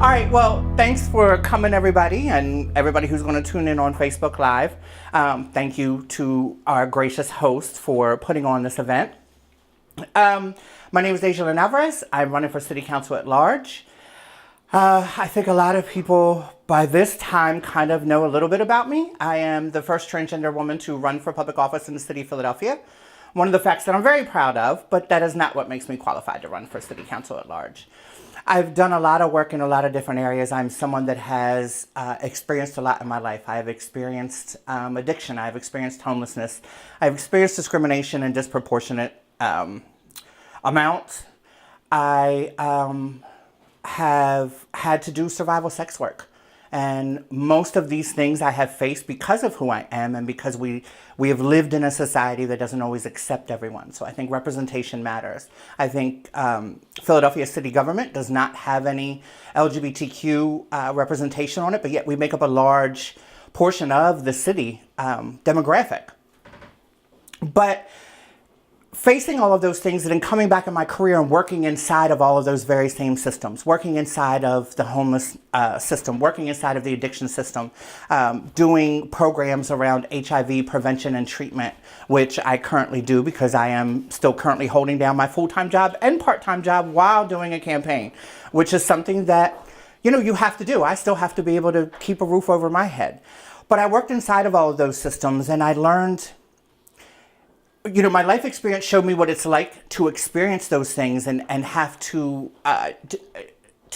All right, well, thanks for coming, everybody, and everybody who's going to tune in on Facebook Live. Thank you to our gracious host for putting on this event. My name is Deja A. I'm running for City Council at large. I think a lot of people by this time kind of know a little bit about me. I am the first transgender woman to run for public office in the city of Philadelphia. One of the facts that I'm very proud of, but that is not what makes me qualified to run for City Council at large. I've done a lot of work in a lot of different areas. I'm someone that has experienced a lot in my life. I have experienced addiction. I've experienced homelessness. I've experienced discrimination in disproportionate amounts. I have had to do survival sex work. And most of these things I have faced because of who I am and because we have lived in a society that doesn't always accept everyone. So I think representation matters. I think Philadelphia city government does not have any LGBTQ representation on it, but yet we make up a large portion of the city demographic. But facing all of those things and then coming back in my career and working inside of all of those very same systems, working inside of the homeless system, working inside of the addiction system, doing programs around HIV prevention and treatment, which I currently do because I am still currently holding down my full-time job and part-time job while doing a campaign, which is something that, you know, you have to do. I still have to be able to keep a roof over my head. But I worked inside of all of those systems and I learned, you know, my life experience showed me what it's like to experience those things and have to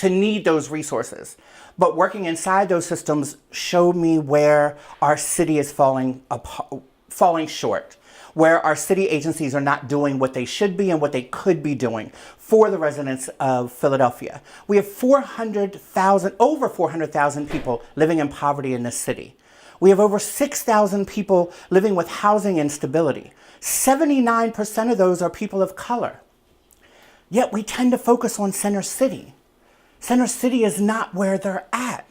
need those resources. But working inside those systems showed me where our city is falling short, where our city agencies are not doing what they should be and what they could be doing for the residents of Philadelphia. We have over 400,000 people living in poverty in this city. We have over 6,000 people living with housing instability. 79% of those are people of color. Yet we tend to focus on Center City. Center City is not where they're at.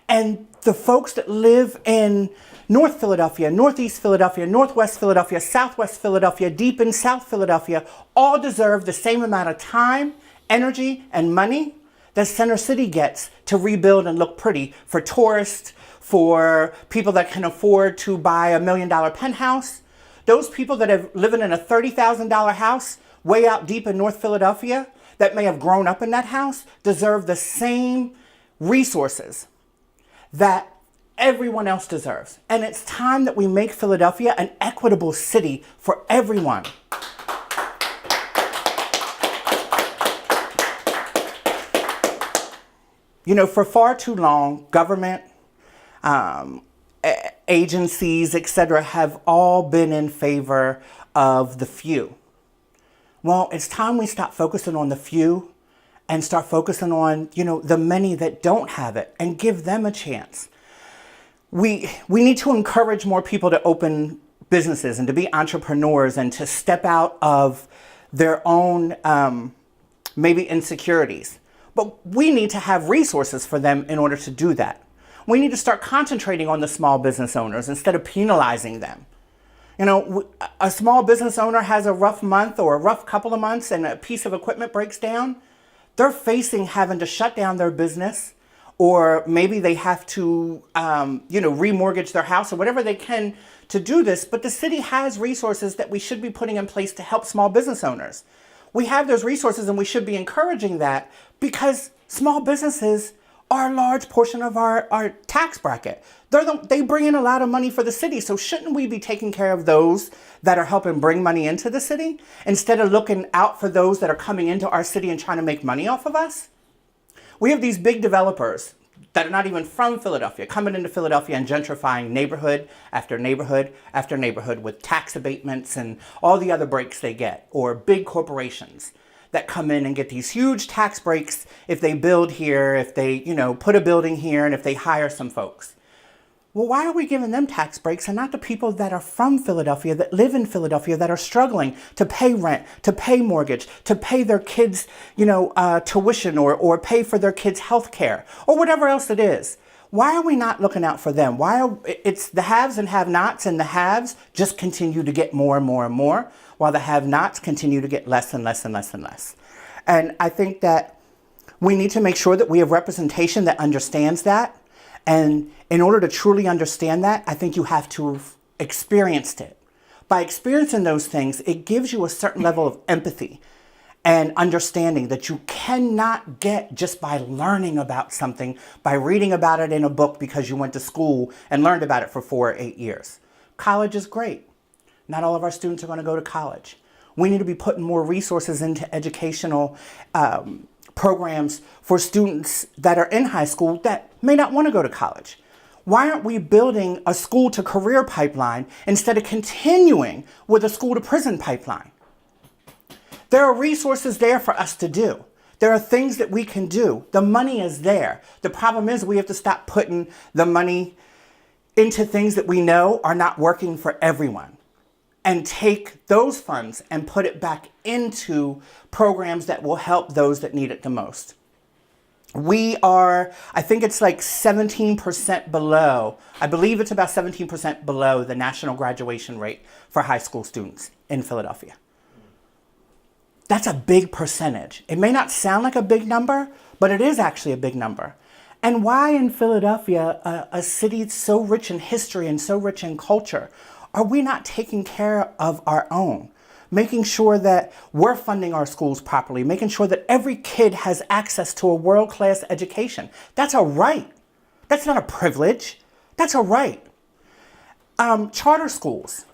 And the folks that live in North Philadelphia, Northeast Philadelphia, Northwest Philadelphia, Southwest Philadelphia, deep in South Philadelphia, all deserve the same amount of time, energy, and money that Center City gets to rebuild and look pretty for tourists, for people that can afford to buy $1 million penthouse. Those people that are living in a $30,000 house way out deep in North Philadelphia that may have grown up in that house deserve the same resources that everyone else deserves. And it's time that we make Philadelphia an equitable city for everyone. You know, for far too long, government, agencies, etc., have all been in favor of the few. Well, it's time we stop focusing on the few and start focusing on, you know, the many that don't have it and give them a chance. We need to encourage more people to open businesses and to be entrepreneurs and to step out of their own maybe insecurities. But we need to have resources for them in order to do that. We need to start concentrating on the small business owners instead of penalizing them. You know, a small business owner has a rough month or a rough couple of months and a piece of equipment breaks down. They're facing having to shut down their business, or maybe they have to, remortgage their house or whatever they can to do this. But the city has resources that we should be putting in place to help small business owners. We have those resources and we should be encouraging that because small businesses are a large portion of our tax bracket. They bring in a lot of money for the city, so shouldn't we be taking care of those that are helping bring money into the city instead of looking out for those that are coming into our city and trying to make money off of us? We have these big developers that are not even from Philadelphia coming into Philadelphia and gentrifying neighborhood after neighborhood after neighborhood with tax abatements and all the other breaks they get, or big corporations that come in and get these huge tax breaks if they build here, if they, put a building here, and if they hire some folks. Well, why are we giving them tax breaks and not the people that are from Philadelphia, that live in Philadelphia, that are struggling to pay rent, to pay mortgage, to pay their kids, tuition or pay for their kids' health care or whatever else it is? Why are we not looking out for them? It's the haves and have-nots, and the haves just continue to get more and more and more, while the have-nots continue to get less and less and less and less. And I think that We need to make sure that we have representation that understands that. And in order to truly understand that, I think you have to have experienced it. By experiencing those things, it gives you a certain level of empathy and understanding that you cannot get just by learning about something, by reading about it in a book because you went to school and learned about it for 4 or 8 years. College is great. Not all of our students are going to go to college. We need to be putting more resources into educational programs for students that are in high school that may not want to go to college. Why aren't we building a school to career pipeline instead of continuing with a school to prison pipeline? There are resources there for us to do. There are things that we can do. The money is there. The problem is we have to stop putting the money into things that we know are not working for everyone and take those funds and put it back into programs that will help those that need it the most. We are, I think it's like 17% below, I believe it's about 17% below the national graduation rate for high school students in Philadelphia. That's a big percentage. It may not sound like a big number, but it is actually a big number. And why in Philadelphia, a city so rich in history and so rich in culture, are we not taking care of our own? Making sure that we're funding our schools properly, making sure that every kid has access to a world-class education. That's a right. That's not a privilege. That's a right. Charter schools.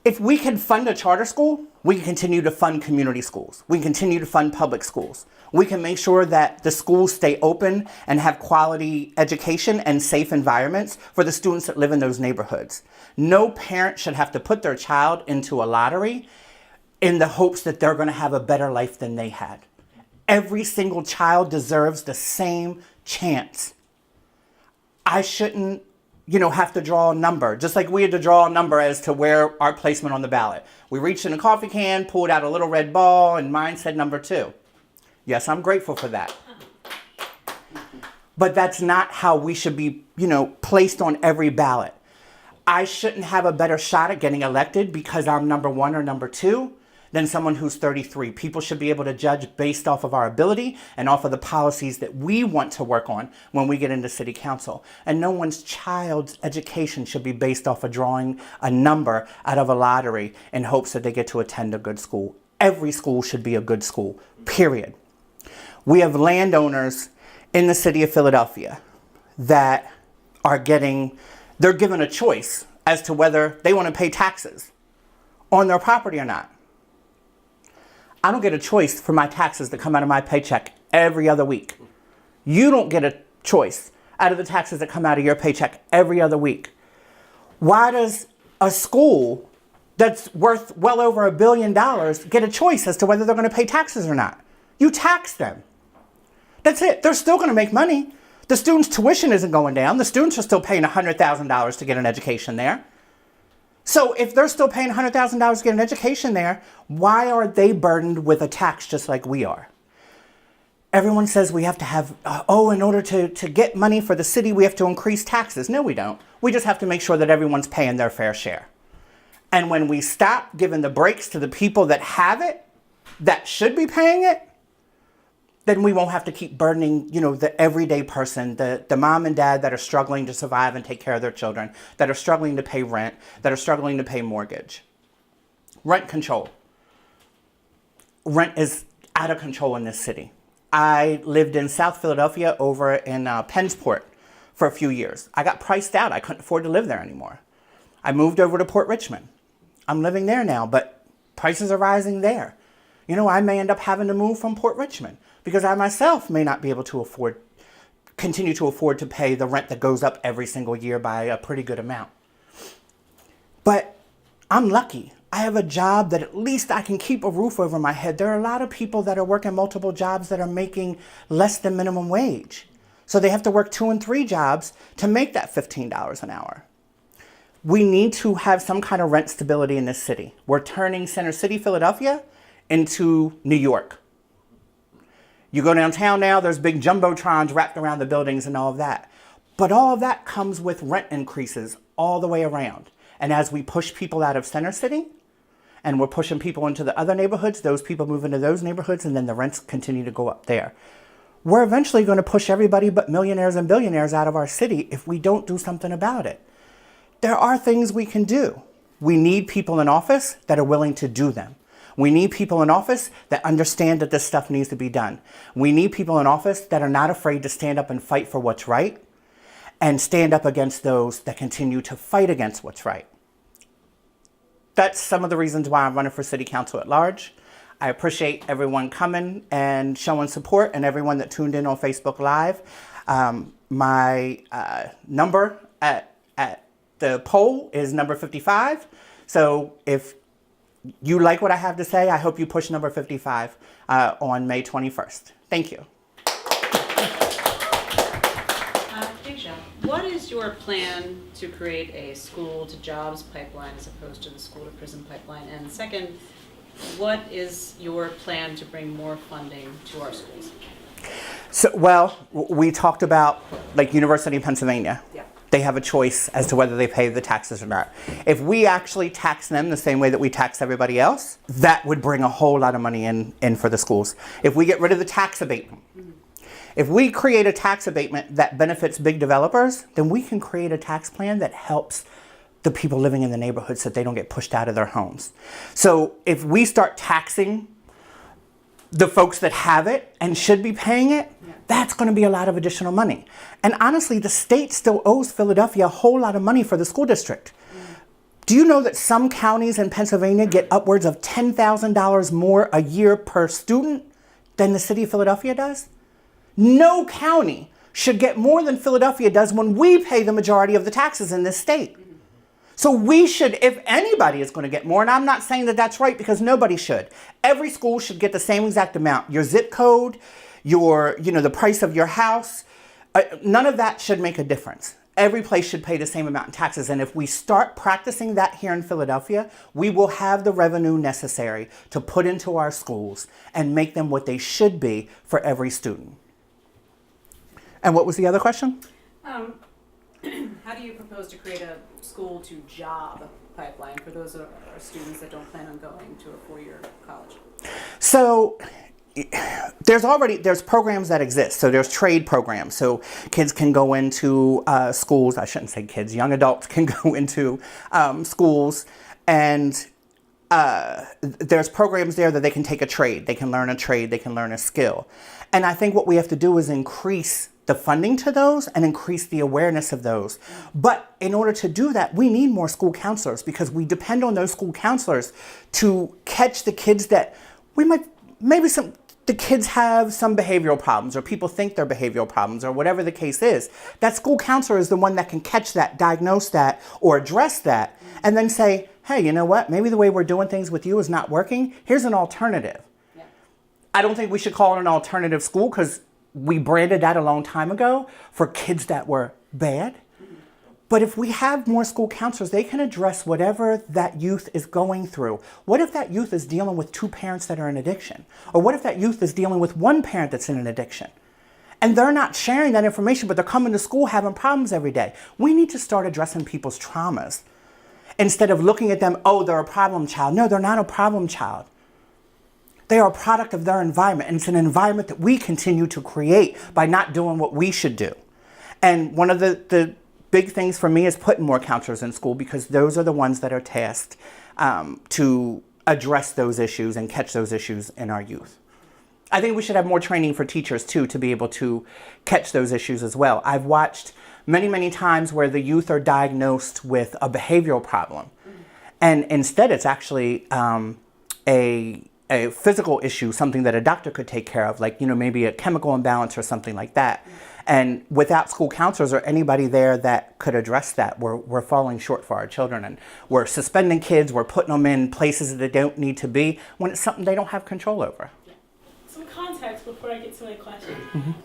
If we can fund a charter school, we can continue to fund community schools. We can continue to fund public schools. We can make sure that the schools stay open and have quality education and safe environments for the students that live in those neighborhoods. No parent should have to put their child into a lottery in the hopes that they're going to have a better life than they had. Every single child deserves the same chance. I shouldn't have to draw a number, just like we had to draw a number as to where our placement on the ballot. We reached in a coffee can, pulled out a little red ball, and mine said number 2. Yes, I'm grateful for that. But that's not how we should be, placed on every ballot. I shouldn't have a better shot at getting elected because I'm number 1 or number 2 than someone who's 33. People should be able to judge based off of our ability and off of the policies that we want to work on when we get into city council. And no one's child's education should be based off of drawing a number out of a lottery in hopes that they get to attend a good school. Every school should be a good school, period. We have landowners in the city of Philadelphia that are they're given a choice as to whether they want to pay taxes on their property or not. I don't get a choice for my taxes that come out of my paycheck every other week. You don't get a choice out of the taxes that come out of your paycheck every other week. Why does a school that's worth well over $1 billion get a choice as to whether they're going to pay taxes or not? You tax them. That's it. They're still going to make money. The students' tuition isn't going down. The students are still paying $100,000 to get an education there. So if they're still paying $100,000 to get an education there, why are they burdened with a tax just like we are? Everyone says we have to have, in order to get money for the city, we have to increase taxes. No, we don't. We just have to make sure that everyone's paying their fair share. And when we stop giving the breaks to the people that have it, that should be paying it, then we won't have to keep burdening, the everyday person, the mom and dad that are struggling to survive and take care of their children, that are struggling to pay rent, that are struggling to pay mortgage. Rent control. Rent is out of control in this city. I lived in South Philadelphia over in Pennsport for a few years. I got priced out. I couldn't afford to live there anymore. I moved over to Port Richmond. I'm living there now, but prices are rising there. I may end up having to move from Port Richmond because I myself may not be able to continue to afford to pay the rent that goes up every single year by a pretty good amount. But I'm lucky. I have a job that at least I can keep a roof over my head. There are a lot of people that are working multiple jobs that are making less than minimum wage. So they have to work 2 and 3 jobs to make that $15 an hour. We need to have some kind of rent stability in this city. We're turning Center City, Philadelphia, into New York. You go downtown now, there's big jumbotrons wrapped around the buildings and all of that. But all of that comes with rent increases all the way around. And as we push people out of Center City, and we're pushing people into the other neighborhoods, those people move into those neighborhoods, and then the rents continue to go up there. We're eventually going to push everybody but millionaires and billionaires out of our city if we don't do something about it. There are things we can do. We need people in office that are willing to do them. We need people in office that understand that this stuff needs to be done. We need people in office that are not afraid to stand up and fight for what's right and stand up against those that continue to fight against what's right. That's some of the reasons why I'm running for city council at large. I appreciate everyone coming and showing support and everyone that tuned in on Facebook Live. My number at the poll is number 55. So if you like what I have to say, I hope you push number 55 on May 21st. Thank you. Deja, what is your plan to create a school to jobs pipeline as opposed to the school to prison pipeline? And second, what is your plan to bring more funding to our schools? So, well, we talked about like University of Pennsylvania. Yeah. They have a choice as to whether they pay the taxes or not. If we actually tax them the same way that we tax everybody else, that would bring a whole lot of money in for the schools. If we get rid of the tax abatement, if we create a tax abatement that benefits big developers, then we can create a tax plan that helps the people living in the neighborhoods so that they don't get pushed out of their homes. So if we start taxing the folks that have it and should be paying it, that's going to be a lot of additional money. And honestly, the state still owes Philadelphia a whole lot of money for the school district. Do you know that some counties in Pennsylvania get upwards of $10,000 more a year per student than the city of Philadelphia does? No county should get more than Philadelphia does when we pay the majority of the taxes in this state. So we should, if anybody is going to get more, and I'm not saying that that's right because nobody should. Every school should get the same exact amount. Your zip code, the price of your house, none of that should make a difference. Every place should pay the same amount in taxes. And if we start practicing that here in Philadelphia, we will have the revenue necessary to put into our schools and make them what they should be for every student. And what was the other question? How do you propose to create a school to job pipeline for those of our students that don't plan on going to a four-year college? So there's programs that exist. So there's trade programs. So kids can go into schools. I shouldn't say kids. Young adults can go into schools, and there's programs there that they can take a trade. They can learn a trade. They can learn a skill. And I think what we have to do is increase the funding to those and increase the awareness of those. But in order to do that, we need more school counselors because we depend on those school counselors to catch the kids that the kids have some behavioral problems or people think they're behavioral problems or whatever the case is. That school counselor is the one that can catch that, diagnose that, or address that, and then say, hey, you know what? Maybe the way we're doing things with you is not working. Here's an alternative. Yeah. I don't think we should call it an alternative school because we branded that a long time ago for kids that were bad. But if we have more school counselors, they can address whatever that youth is going through. What if that youth is dealing with two parents that are in addiction? Or what if that youth is dealing with one parent that's in an addiction? And they're not sharing that information, but they're coming to school having problems every day. We need to start addressing people's traumas instead of looking at them, oh, they're a problem child. No, they're not a problem child. They are a product of their environment, and it's an environment that we continue to create by not doing what we should do. And one of the big things for me is putting more counselors in school because those are the ones that are tasked to address those issues and catch those issues in our youth. I think we should have more training for teachers too to be able to catch those issues as well. I've watched many, many times where the youth are diagnosed with a behavioral problem, and instead it's actually a physical issue, something that a doctor could take care of, like, maybe a chemical imbalance or something like that. And without school counselors or anybody there that could address that, we're falling short for our children. And we're suspending kids, we're putting them in places that they don't need to be when it's something they don't have control over. Yeah. Some context before I get to my question.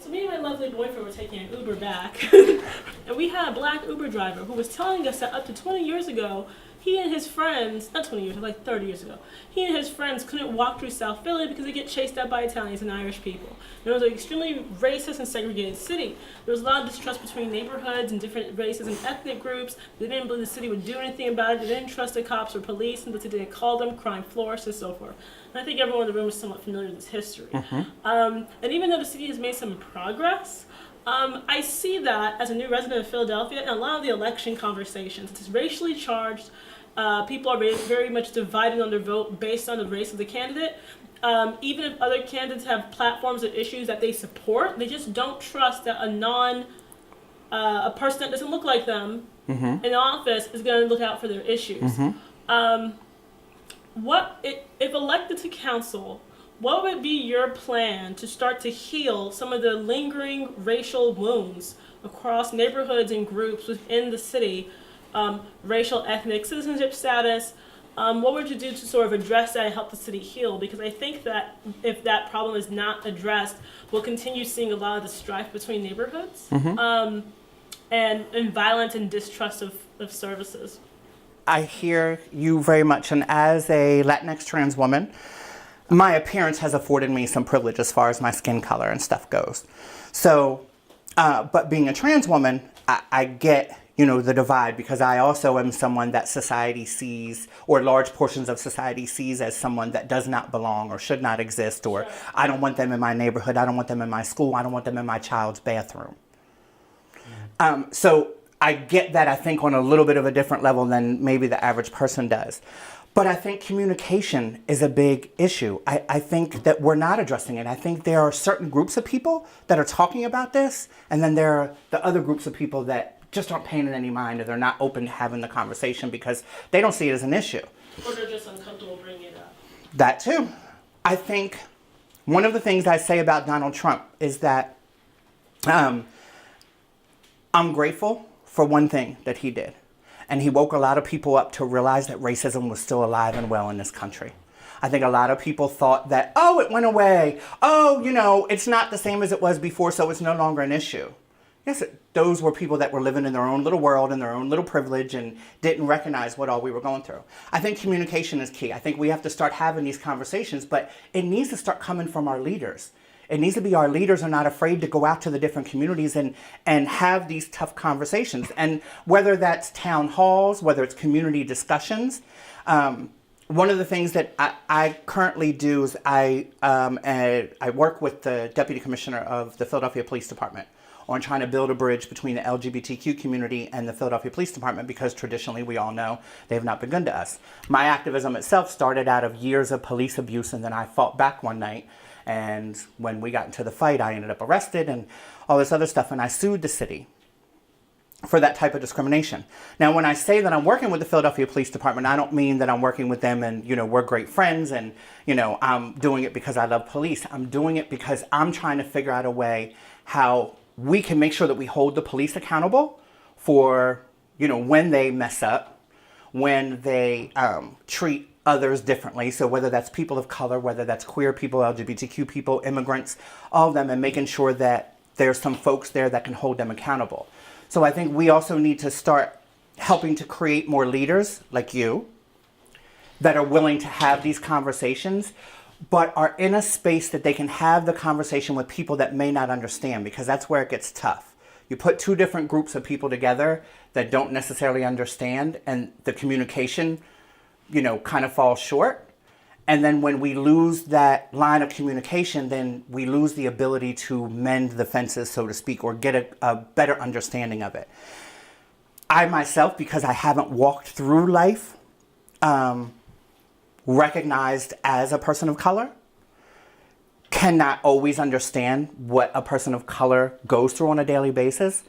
So me and my lovely boyfriend were taking an Uber back. And we had a black Uber driver who was telling us that up to 20 years ago, he and his friends, not 20 years, like 30 years ago, he and his friends couldn't walk through South Philly because they get chased out by Italians and Irish people. It was an extremely racist and segregated city. There was a lot of distrust between neighborhoods and different races and ethnic groups. They didn't believe the city would do anything about it. They didn't trust the cops or police, and the city didn't call them crime florists and so forth. And I think everyone in the room is somewhat familiar with this history. And even though the city has made some progress, I see that as a new resident of Philadelphia, and a lot of the election conversations, it's racially charged. People are very much divided on their vote based on the race of the candidate. Even if other candidates have platforms and issues that they support, they just don't trust that a person that doesn't look like them in office is going to look out for their issues. If elected to council, what would be your plan to start to heal some of the lingering racial wounds across neighborhoods and groups within the city? Racial, ethnic, citizenship status. What would you do to sort of address that and help the city heal? Because I think that if that problem is not addressed, we'll continue seeing a lot of the strife between neighborhoods and violence and distrust of services. I hear you very much, and as a Latinx trans woman, my appearance has afforded me some privilege as far as my skin color and stuff goes. So, but being a trans woman, I get, the divide, because I also am someone that society sees, or large portions of society sees, as someone that does not belong or should not exist, or I don't want them in my neighborhood, I don't want them in my school, I don't want them in my child's bathroom. So I get that, I think, on a little bit of a different level than maybe the average person does. But I think communication is a big issue. I think that we're not addressing it. I think there are certain groups of people that are talking about this, and then there are the other groups of people that just aren't paying it any mind, or they're not open to having the conversation because they don't see it as an issue. Or they're just uncomfortable bringing it up. That too. I think one of the things I say about Donald Trump is that I'm grateful for one thing that he did. And he woke a lot of people up to realize that racism was still alive and well in this country. I think a lot of people thought that, oh, it went away. Oh, it's not the same as it was before, so it's no longer an issue. Yes, those were people that were living in their own little world and their own little privilege and didn't recognize what all we were going through. I think communication is key. I think we have to start having these conversations, but it needs to start coming from our leaders. It needs to be our leaders are not afraid to go out to the different communities and have these tough conversations. And whether that's town halls, whether it's community discussions, one of the things that I currently do is I work with the Deputy Commissioner of the Philadelphia Police Department on trying to build a bridge between the LGBTQ community and the Philadelphia Police Department, because traditionally we all know they have not been good to us. My activism itself started out of years of police abuse, and then I fought back one night, and when we got into the fight, I ended up arrested and all this other stuff, and I sued the city for that type of discrimination. Now, when I say that I'm working with the Philadelphia Police Department, I don't mean that I'm working with them and, we're great friends and, I'm doing it because I love police. I'm doing it because I'm trying to figure out a way how we can make sure that we hold the police accountable for, when they mess up, when they treat others differently. So whether that's people of color, whether that's queer people, LGBTQ people, immigrants, all of them, and making sure that there's some folks there that can hold them accountable. So I think we also need to start helping to create more leaders like you that are willing to have these conversations, but are in a space that they can have the conversation with people that may not understand, because that's where it gets tough. You put two different groups of people together that don't necessarily understand, and the communication, kind of falls short. And then when we lose that line of communication, then we lose the ability to mend the fences, so to speak, or get a better understanding of it. I myself, because I haven't walked through life, recognized as a person of color, cannot always understand what a person of color goes through on a daily basis.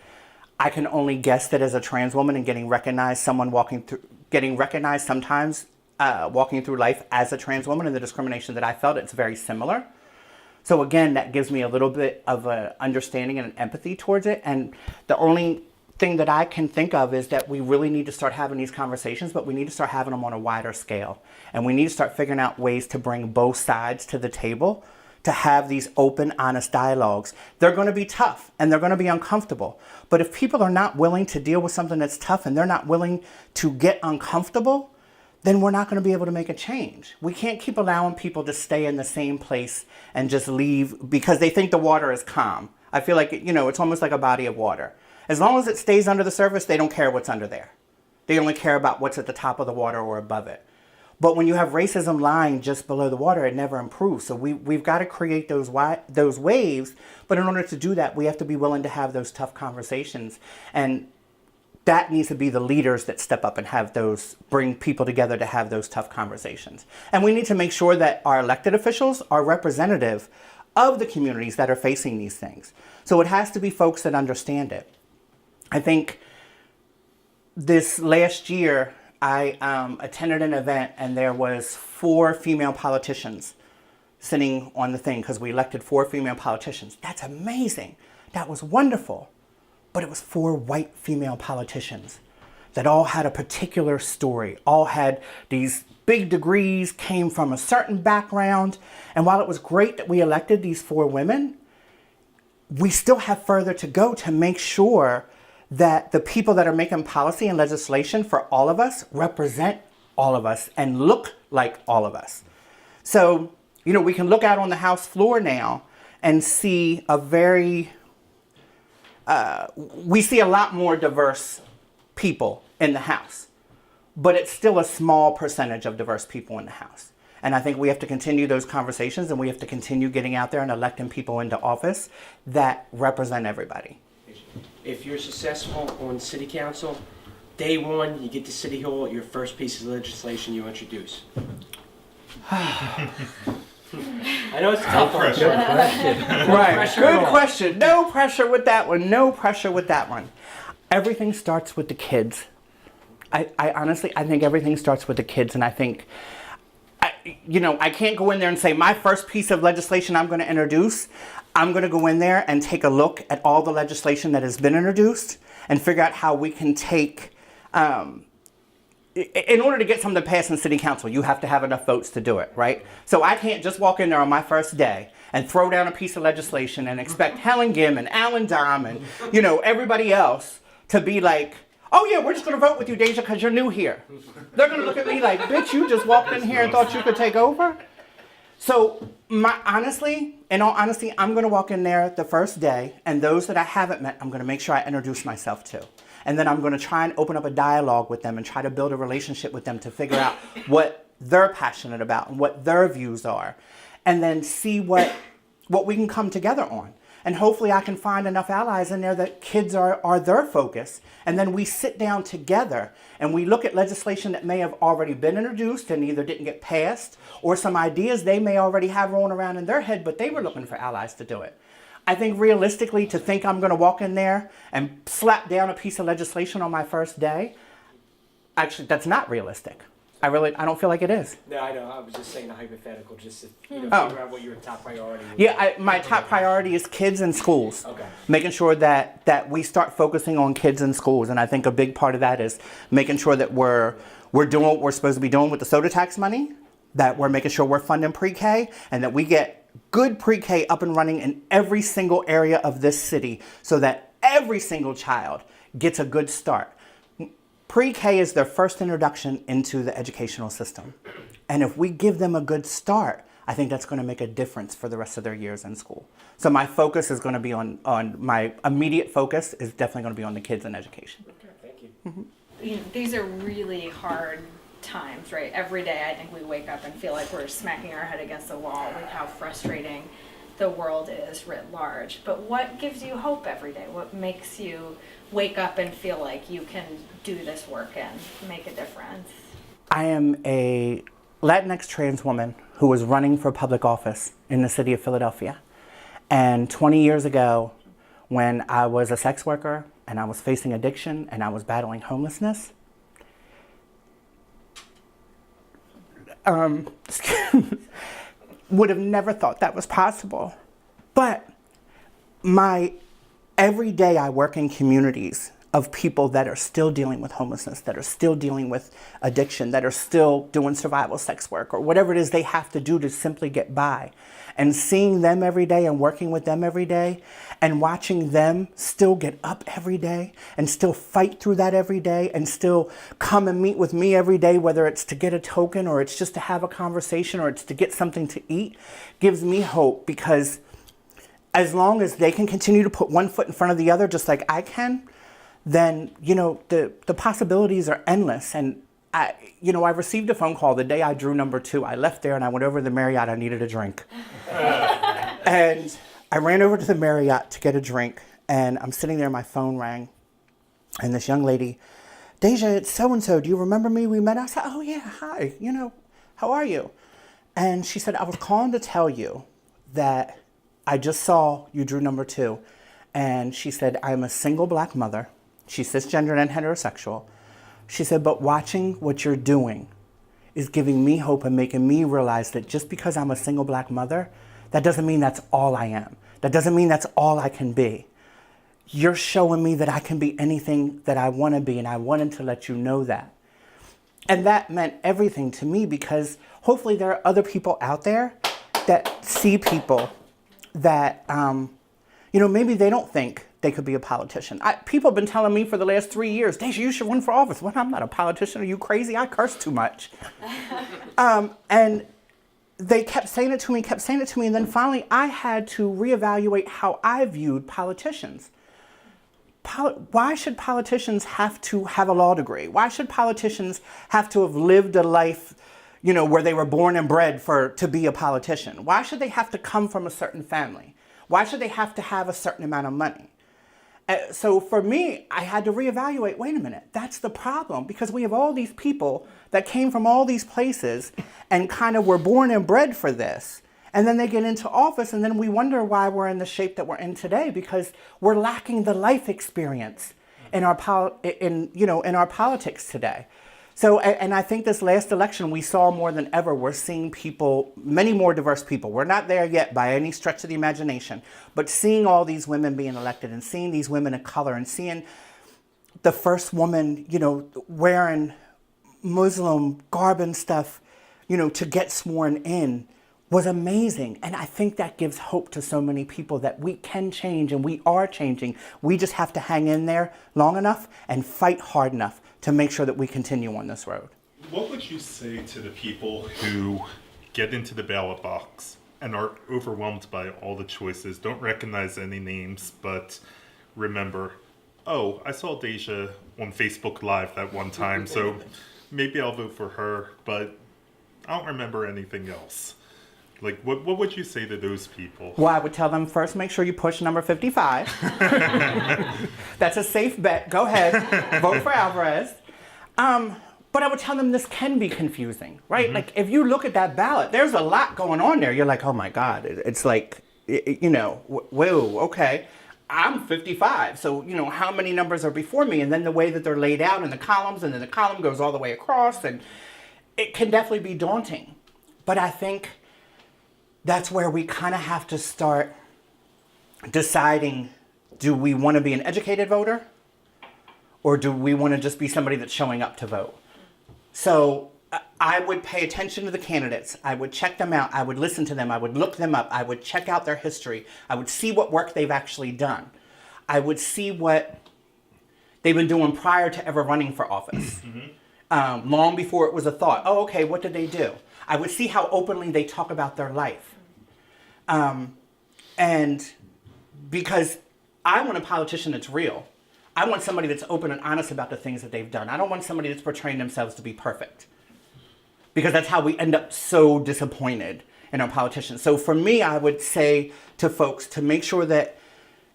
I can only guess that as a trans woman and getting recognized sometimes walking through life as a trans woman, and the discrimination that I felt, it's very similar. So again, that gives me a little bit of an understanding and an empathy towards it. And the only thing that I can think of is that we really need to start having these conversations, but we need to start having them on a wider scale. And we need to start figuring out ways to bring both sides to the table to have these open, honest dialogues. They're going to be tough and they're going to be uncomfortable. But if people are not willing to deal with something that's tough and they're not willing to get uncomfortable, then we're not going to be able to make a change. We can't keep allowing people to stay in the same place and just leave because they think the water is calm. I feel like, it's almost like a body of water. As long as it stays under the surface, they don't care what's under there. They only care about what's at the top of the water or above it. But when you have racism lying just below the water, it never improves. So we've got to create those waves. But in order to do that, we have to be willing to have those tough conversations. And that needs to be the leaders that step up and bring people together to have those tough conversations. And we need to make sure that our elected officials are representative of the communities that are facing these things. So it has to be folks that understand it. I think this last year, I attended an event and there was 4 female politicians sitting on the thing because we elected 4 female politicians. That's amazing. That was wonderful. But it was 4 white female politicians that all had a particular story, all had these big degrees, came from a certain background. And while it was great that we elected these 4 women, we still have further to go to make sure that the people that are making policy and legislation for all of us represent all of us and look like all of us. So, we can look out on the House floor now and see we see a lot more diverse people in the House, but it's still a small percentage of diverse people in the House. And I think we have to continue those conversations and we have to continue getting out there and electing people into office that represent everybody. If you're successful on city council, day one, you get to City Hall, your first piece of legislation you introduce. I know it's a tough one. Right. Good question. No pressure with that one. No pressure with that one. Everything starts with the kids. I honestly think everything starts with the kids, and I think, I can't go in there and say my first piece of legislation I'm going to introduce. I'm going to go in there and take a look at all the legislation that has been introduced and figure out how we can take, in order to get something passed in city council, you have to have enough votes to do it, right? So I can't just walk in there on my first day and throw down a piece of legislation and expect Helen Gim and Alan Dom and, everybody else to be like, oh yeah, we're just going to vote with you, Deja, because you're new here. They're going to look at me like, bitch, you just walked in here and thought you could take over? So in all honesty, I'm going to walk in there the first day, and those that I haven't met, I'm going to make sure I introduce myself to. And then I'm going to try and open up a dialogue with them and try to build a relationship with them to figure out what they're passionate about and what their views are. And then see what we can come together on. And hopefully I can find enough allies in there that kids are their focus. And then we sit down together and we look at legislation that may have already been introduced and either didn't get passed, or some ideas they may already have rolling around in their head, but they were looking for allies to do it. I think realistically, to think I'm going to walk in there and slap down a piece of legislation on my first day, actually, that's not realistic. I don't feel like it is. No, I know. I was just saying a hypothetical, just to figure out what your top priority was. Yeah, my top priority is kids and schools. Okay. Making sure that we start focusing on kids and schools, and I think a big part of that is making sure that we're doing what we're supposed to be doing with the soda tax money, that we're making sure we're funding pre-K, and that we get good pre-K up and running in every single area of this city so that every single child gets a good start. Pre-K is their first introduction into the educational system. And if we give them a good start, I think that's going to make a difference for the rest of their years in school. So my focus is going to be on my immediate focus is definitely going to be on the kids and education. Okay, thank you. Mm-hmm. These are really hard times, right? Every day I think we wake up and feel like we're smacking our head against the wall with how frustrating the world is writ large. But what gives you hope every day? What makes you wake up and feel like you can do this work and make a difference? I am a Latinx trans woman who was running for public office in the city of Philadelphia. And 20 years ago, when I was a sex worker and I was facing addiction and I was battling homelessness, would have never thought that was possible. But every day I work in communities, of people that are still dealing with homelessness, that are still dealing with addiction, that are still doing survival sex work or whatever it is they have to do to simply get by. And seeing them every day and working with them every day and watching them still get up every day and still fight through that every day and still come and meet with me every day, whether it's to get a token or it's just to have a conversation or it's to get something to eat, gives me hope, because as long as they can continue to put one foot in front of the other, just like I can, then, the possibilities are endless. And I received a phone call the day I drew number 2. I left there and I went over to the Marriott. I needed a drink. And I ran over to the Marriott to get a drink. And I'm sitting there, my phone rang. And this young lady, Deja, it's so-and-so. Do you remember me? We met. I said, oh, yeah, hi. How are you? And she said, I was calling to tell you that I just saw you drew number 2. And she said, I'm a single black mother. She's cisgendered and heterosexual. She said, but watching what you're doing is giving me hope and making me realize that just because I'm a single black mother, that doesn't mean that's all I am. That doesn't mean that's all I can be. You're showing me that I can be anything that I want to be, and I wanted to let you know that. And that meant everything to me, because hopefully there are other people out there that see people that, maybe they don't think they could be a politician. People have been telling me for the last 3 years, Deja, you should run for office. Well, I'm not a politician. Are you crazy? I curse too much. And they kept saying it to me. And then finally, I had to reevaluate how I viewed politicians. Why should politicians have to have a law degree? Why should politicians have to have lived a life, where they were born and bred to be a politician? Why should they have to come from a certain family? Why should they have to have a certain amount of money? So for me, I had to reevaluate, wait a minute, that's the problem, because we have all these people that came from all these places and kind of were born and bred for this. And then they get into office and then we wonder why we're in the shape that we're in today, because we're lacking the life experience in our politics today. So, and I think this last election, we saw more than ever, we're seeing people, many more diverse people. We're not there yet by any stretch of the imagination, but seeing all these women being elected and seeing these women of color and seeing the first woman, wearing Muslim garb and stuff, to get sworn in was amazing. And I think that gives hope to so many people that we can change and we are changing. We just have to hang in there long enough and fight hard enough to make sure that we continue on this road. What would you say to the people who get into the ballot box and are overwhelmed by all the choices, don't recognize any names, but remember, oh, I saw Deja on Facebook Live that one time, so maybe I'll vote for her, but I don't remember anything else. Like, what would you say to those people? Well, I would tell them first, make sure you push number 55. That's a safe bet. Go ahead. Vote for Alvarez. But I would tell them this can be confusing, right? Mm-hmm. Like, if you look at that ballot, there's a lot going on there. You're like, oh my God. It's like, whoa, okay. I'm 55, so, how many numbers are before me? And then the way that they're laid out in the columns, and then the column goes all the way across, and it can definitely be daunting. But I think that's where we kind of have to start deciding, do we want to be an educated voter? Or do we want to just be somebody that's showing up to vote? So I would pay attention to the candidates. I would check them out. I would listen to them. I would look them up. I would check out their history. I would see what work they've actually done. I would see what they've been doing prior to ever running for office. Mm-hmm. Long before it was a thought. Oh, okay, what did they do? I would see how openly they talk about their life. And because I want a politician that's real. I want somebody that's open and honest about the things that they've done. I don't want somebody that's portraying themselves to be perfect. Because that's how we end up so disappointed in our politicians. So for me, I would say to folks to make sure that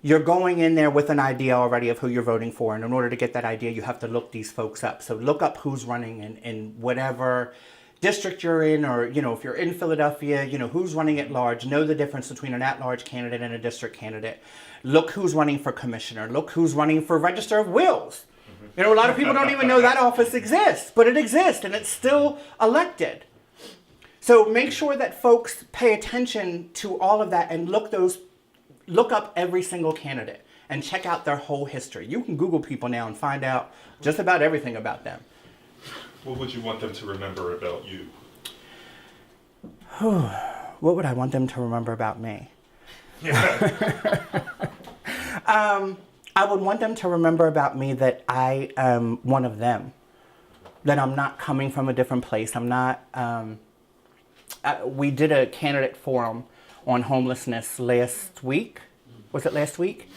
you're going in there with an idea already of who you're voting for. And in order to get that idea, you have to look these folks up. So look up who's running in whatever district you're in, or, if you're in Philadelphia, who's running at large. Know the difference between an at-large candidate and a district candidate. Look who's running for commissioner. Look who's running for Register of Wills. A lot of people don't even know that office exists, but it exists and it's still elected. So make sure that folks pay attention to all of that and look up every single candidate and check out their whole history. You can Google people now and find out just about everything about them. What would you want them to remember about you? What would I want them to remember about me? I would want them to remember about me that I am one of them, that I'm not coming from a different place. I'm not, we did a candidate forum on homelessness last week. Was it last week?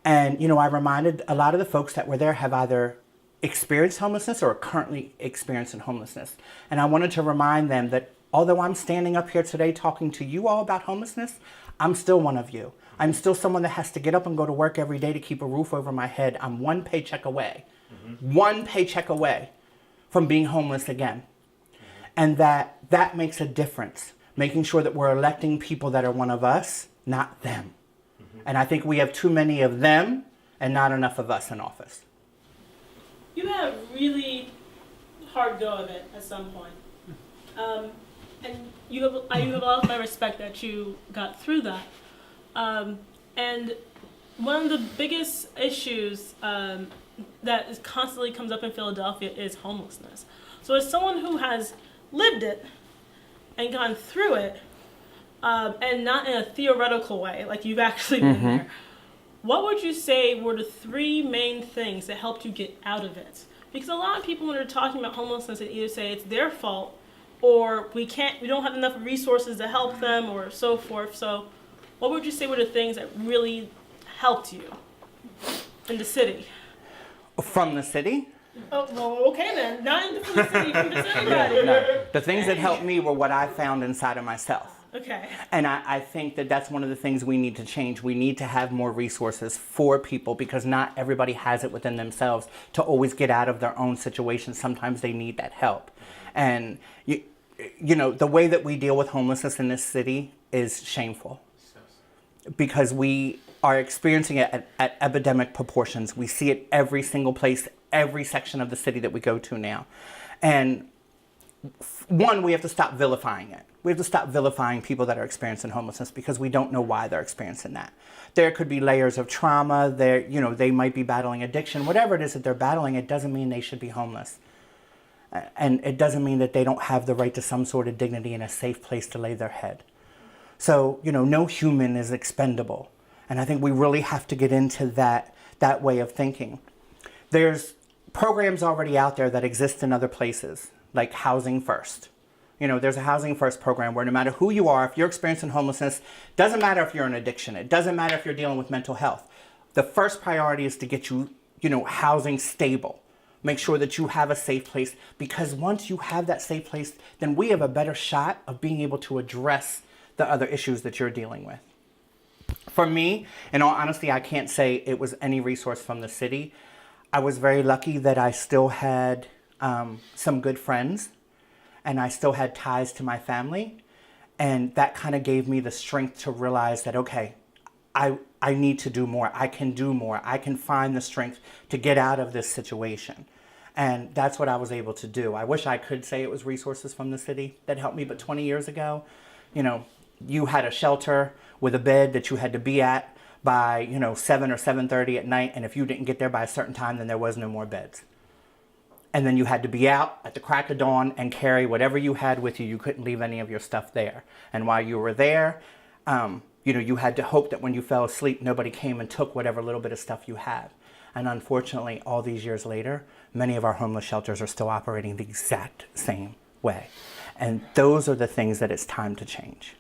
And, I reminded a lot of the folks that were there have either experienced homelessness or are currently experiencing homelessness. And I wanted to remind them that although I'm standing up here today talking to you all about homelessness, I'm still one of you. I'm still someone that has to get up and go to work every day to keep a roof over my head. I'm one paycheck away, one paycheck away from being homeless again. And that makes a difference, making sure that we're electing people that are one of us, not them. And I think we have too many of them and not enough of us in office. You had a really hard go of it at some point. And you have a lot of my respect that you got through that. And one of the biggest issues that constantly comes up in Philadelphia is homelessness. So as someone who has lived it and gone through it, and not in a theoretical way, like you've actually been there, what would you say were the three main things that helped you get out of it? Because a lot of people, when they're talking about homelessness, they either say it's their fault, or we don't have enough resources to help them, or so forth. So what would you say were the things that really helped you in the city? From the city? Oh, well, okay then. Not from the city, from just anybody. No. The things that helped me were what I found inside of myself. Okay. And I think that that's one of the things we need to change. We need to have more resources for people because not everybody has it within themselves to always get out of their own situation. Sometimes they need that help. And, the way that we deal with homelessness in this city is shameful because we are experiencing it at epidemic proportions. We see it every single place, every section of the city that we go to now. And one, we have to stop vilifying it. We have to stop vilifying people that are experiencing homelessness because we don't know why they're experiencing that. There could be layers of trauma. They might be battling addiction. Whatever it is that they're battling, it doesn't mean they should be homeless. And it doesn't mean that they don't have the right to some sort of dignity and a safe place to lay their head. So, no human is expendable. And I think we really have to get into that way of thinking. There's programs already out there that exist in other places, like Housing First. There's a Housing First program where no matter who you are, if you're experiencing homelessness, doesn't matter if you're in addiction, it doesn't matter if you're dealing with mental health. The first priority is to get you, housing stable. Make sure that you have a safe place because once you have that safe place, then we have a better shot of being able to address the other issues that you're dealing with. For me, in all honesty, I can't say it was any resource from the city. I was very lucky that I still had some good friends and I still had ties to my family. And that kind of gave me the strength to realize that, okay, I need to do more. I can do more. I can find the strength to get out of this situation. And that's what I was able to do. I wish I could say it was resources from the city that helped me, but 20 years ago, you had a shelter with a bed that you had to be at by, 7 or 7:30 at night. And if you didn't get there by a certain time, then there was no more beds. And then you had to be out at the crack of dawn and carry whatever you had with you. You couldn't leave any of your stuff there. And while you were there, you had to hope that when you fell asleep, nobody came and took whatever little bit of stuff you had. And unfortunately, all these years later, many of our homeless shelters are still operating the exact same way. And those are the things that it's time to change.